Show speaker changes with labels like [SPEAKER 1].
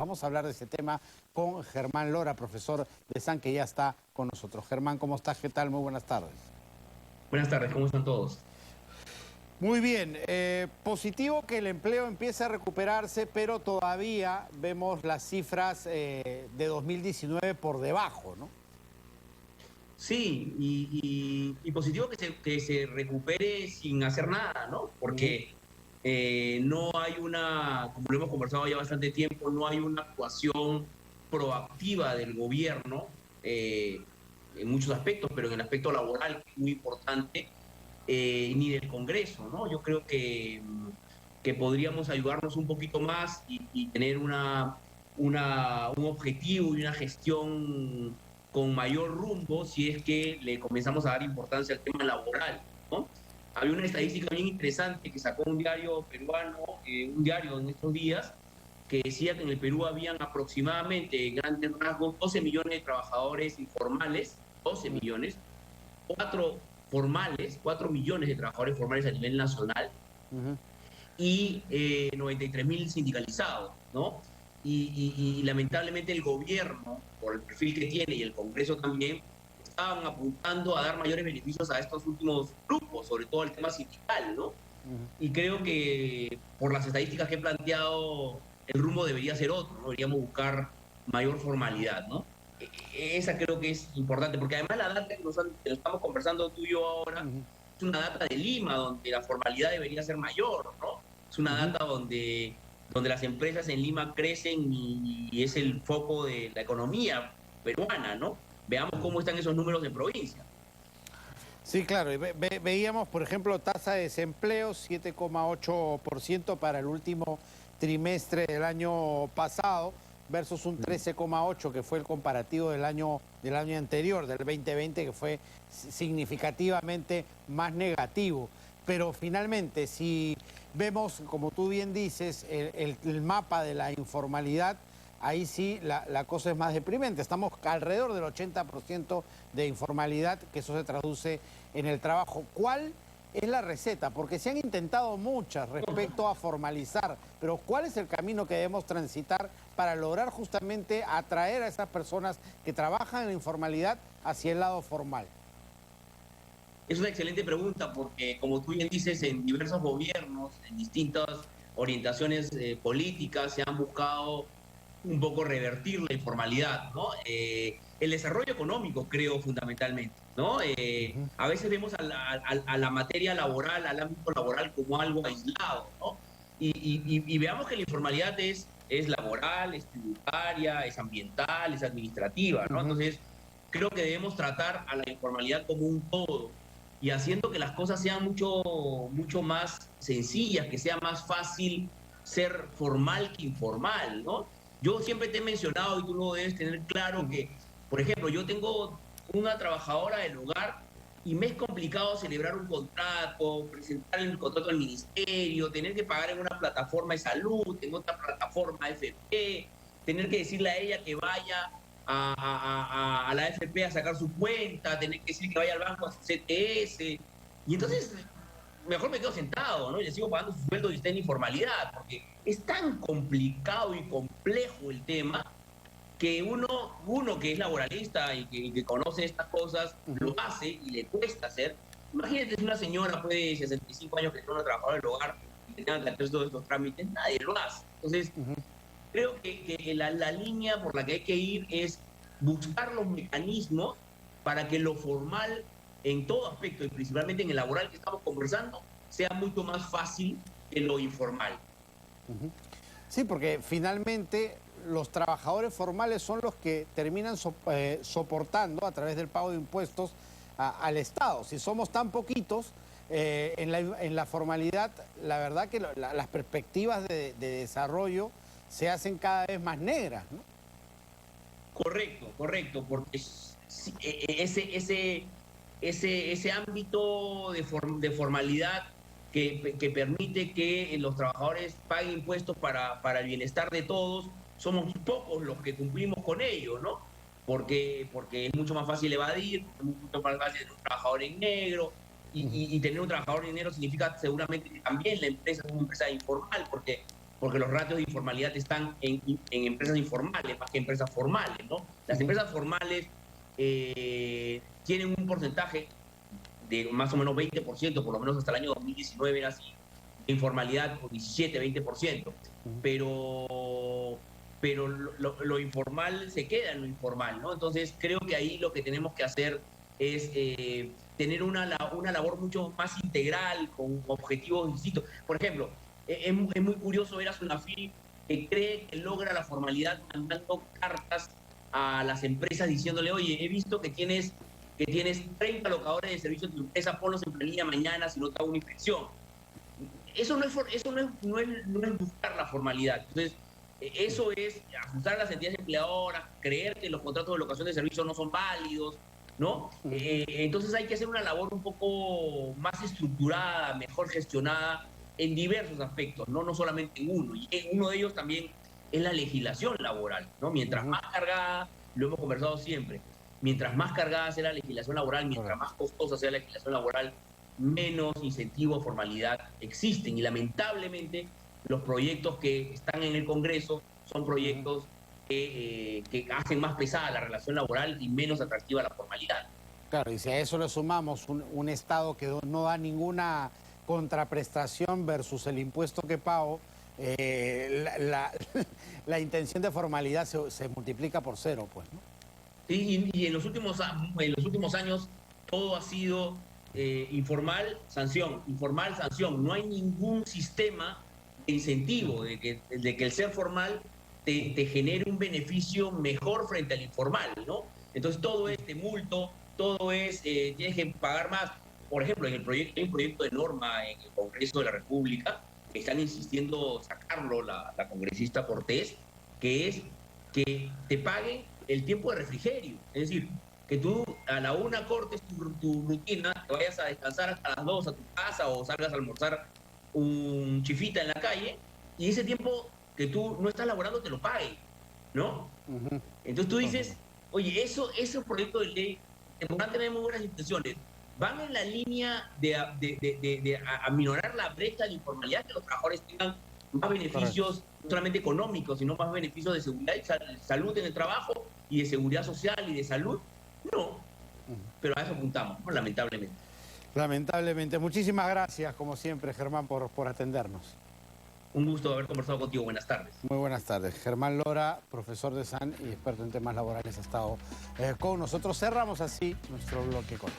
[SPEAKER 1] Vamos a hablar de ese tema con Germán Lora, profesor de SAN, que ya está con nosotros. Germán, ¿cómo estás? ¿Qué tal? Muy buenas tardes.
[SPEAKER 2] Buenas tardes, ¿cómo están todos?
[SPEAKER 1] Muy bien, positivo que el empleo empiece a recuperarse, pero todavía vemos las cifras de 2019 por debajo, ¿no?
[SPEAKER 2] Sí, y positivo que se recupere sin hacer nada, ¿no?
[SPEAKER 1] Ujú.
[SPEAKER 2] Porque no hay una, como lo hemos conversado ya bastante tiempo, no hay una actuación proactiva del gobierno en muchos aspectos, pero en el aspecto laboral, que es muy importante, ni del Congreso, ¿no? Yo creo que podríamos ayudarnos un poquito más y tener un objetivo y una gestión con mayor rumbo si es que le comenzamos a dar importancia al tema laboral, ¿no? Había una estadística bien interesante que sacó un diario peruano, un diario en estos días, que decía que en el Perú habían aproximadamente, en grandes rasgos, 12 millones de trabajadores informales, 12 millones, 4 millones de trabajadores formales a nivel nacional
[SPEAKER 1] Ujú.
[SPEAKER 2] y 93.000 sindicalizados, ¿no? Y lamentablemente el gobierno, por el perfil que tiene y el Congreso también, estaban apuntando a dar mayores beneficios a estos últimos grupos, sobre todo el tema sindical, ¿no?
[SPEAKER 1] Ujú.
[SPEAKER 2] Y creo que por las estadísticas que he planteado, el rumbo debería ser otro, ¿no? Deberíamos buscar mayor formalidad, ¿no? Esa creo que es importante, porque además la data que nos estamos conversando tú y yo ahora
[SPEAKER 1] Ujú.
[SPEAKER 2] es una data de Lima, donde la formalidad debería ser mayor, ¿no? Es una
[SPEAKER 1] Ujú.
[SPEAKER 2] data donde las empresas en Lima crecen y es el foco de la economía peruana, ¿no? Veamos cómo están esos números de provincia.
[SPEAKER 1] Sí, claro. Y veíamos, por ejemplo, tasa de desempleo 7,8% para el último trimestre del año pasado versus un 13,8% que fue el comparativo del año anterior, del 2020, que fue significativamente más negativo. Pero finalmente, si vemos, como tú bien dices, el mapa de la informalidad, ahí sí la cosa es más deprimente. Estamos alrededor del 80% de informalidad, que eso se traduce en el trabajo. ¿Cuál es la receta? Porque se han intentado muchas respecto a formalizar, pero ¿cuál es el camino que debemos transitar para lograr justamente atraer a esas personas que trabajan en la informalidad hacia el lado formal?
[SPEAKER 2] Es una excelente pregunta porque, como tú bien dices, en diversos gobiernos, en distintas orientaciones políticas, se han buscado un poco revertir la informalidad, ¿no? El desarrollo económico, creo, fundamentalmente, ¿no? A veces vemos a la materia laboral, al ámbito laboral como algo aislado, ¿no? Y veamos que la informalidad es laboral, es tributaria, es ambiental, es administrativa, ¿no?
[SPEAKER 1] Ujú.
[SPEAKER 2] Entonces, creo que debemos tratar a la informalidad como un todo y haciendo que las cosas sean mucho más sencillas, que sea más fácil ser formal que informal, ¿no? Yo siempre te he mencionado, y tú lo debes tener claro,
[SPEAKER 1] Ujú.
[SPEAKER 2] que, por ejemplo, yo tengo una trabajadora del hogar y me es complicado celebrar un contrato, presentar el contrato al ministerio, tener que pagar en una plataforma de salud, en otra plataforma AFP, tener que decirle a ella que vaya a la AFP a sacar su cuenta, tener que decir que vaya al banco a su CTS. Y
[SPEAKER 1] Ujú.
[SPEAKER 2] entonces, mejor me quedo sentado, ¿no? Y le sigo pagando su sueldo y está en informalidad, porque es tan complicado y complejo el tema que uno que es laboralista y que conoce estas cosas, lo
[SPEAKER 1] Ujú.
[SPEAKER 2] hace y le cuesta hacer. Imagínate si una señora puede 65 años que es una trabajadora del hogar y que tenga que hacer todos estos trámites, nadie lo hace. Entonces,
[SPEAKER 1] Ujú.
[SPEAKER 2] creo que la línea por la que hay que ir es buscar los mecanismos para que lo formal en todo aspecto y principalmente en el laboral que estamos conversando sea mucho más fácil que lo informal.
[SPEAKER 1] Ujú. Sí, porque finalmente los trabajadores formales son los que terminan soportando a través del pago de impuestos al Estado. Si somos tan poquitos en la formalidad, la verdad que las perspectivas de desarrollo se hacen cada vez más negras, ¿no?
[SPEAKER 2] Correcto, correcto, porque ese ámbito de formalidad que permite que los trabajadores paguen impuestos para el bienestar de todos, somos pocos los que cumplimos con ello, ¿no? Porque es mucho más fácil evadir, porque es mucho más fácil tener un trabajador en negro, y tener un trabajador en negro significa seguramente que también la empresa es una empresa informal, porque porque los ratios de informalidad están en empresas informales más que empresas formales, ¿no? Las empresas formales tienen un porcentaje de más o menos 20%, por lo menos hasta el año 2019 era así, de informalidad, 17, 20%, pero lo informal se queda en lo informal, ¿no? Entonces creo que ahí lo que tenemos que hacer es tener una labor mucho más integral, con objetivos distintos. Por ejemplo, es muy curioso ver a Sunafil que cree que logra la formalidad mandando cartas a las empresas diciéndole, oye, he visto que tienes 30 locadores de servicio en tu empresa, ponlos en planilla mañana si no te hago una inspección. Eso no es buscar la formalidad. Entonces, eso es ajustar a las entidades empleadoras, creer que los contratos de locación de servicio no son válidos, ¿no? Entonces hay que hacer una labor un poco más estructurada, mejor gestionada en diversos aspectos, no solamente en uno. Y en uno de ellos también es la legislación laboral, ¿no? Mientras más cargada, lo hemos conversado siempre, mientras más cargada sea la legislación laboral, mientras más costosa sea la legislación laboral, menos incentivo a formalidad existen. Y lamentablemente los proyectos que están en el Congreso son proyectos que hacen más pesada la relación laboral y menos atractiva la formalidad.
[SPEAKER 1] Claro, y si a eso le sumamos un Estado que no da ninguna contraprestación versus el impuesto que pago, la intención de formalidad se multiplica por cero, pues, ¿no?
[SPEAKER 2] Sí, y en los últimos años todo ha sido informal, sanción, informal, sanción. No hay ningún sistema de incentivo de que el ser formal te genere un beneficio mejor frente al informal, ¿no? Entonces todo es multo, todo es tienes que pagar más. Por ejemplo, hay un proyecto de norma en el Congreso de la República que están insistiendo sacarlo la congresista Cortés, que es que te paguen el tiempo de refrigerio. Es decir, que tú a la 1 cortes tu rutina, te vayas a descansar hasta las 2 a tu casa o salgas a almorzar un chifita en la calle, y ese tiempo que tú no estás laborando te lo paguen, ¿no? Entonces tú dices, oye, esos proyectos de ley que podrán tener muy buenas intenciones, van en la línea de aminorar la brecha de informalidad, que los trabajadores tengan más beneficios, no solamente económicos, sino más beneficios de seguridad y salud en el trabajo, y de seguridad social y de salud. No, pero a eso apuntamos, ¿no? Lamentablemente.
[SPEAKER 1] Lamentablemente. Muchísimas gracias, como siempre, Germán, por atendernos.
[SPEAKER 2] Un gusto haber conversado contigo. Buenas tardes.
[SPEAKER 1] Muy buenas tardes. Germán Lora, profesor de SAN y experto en temas laborales, ha estado con nosotros. Cerramos así nuestro bloque con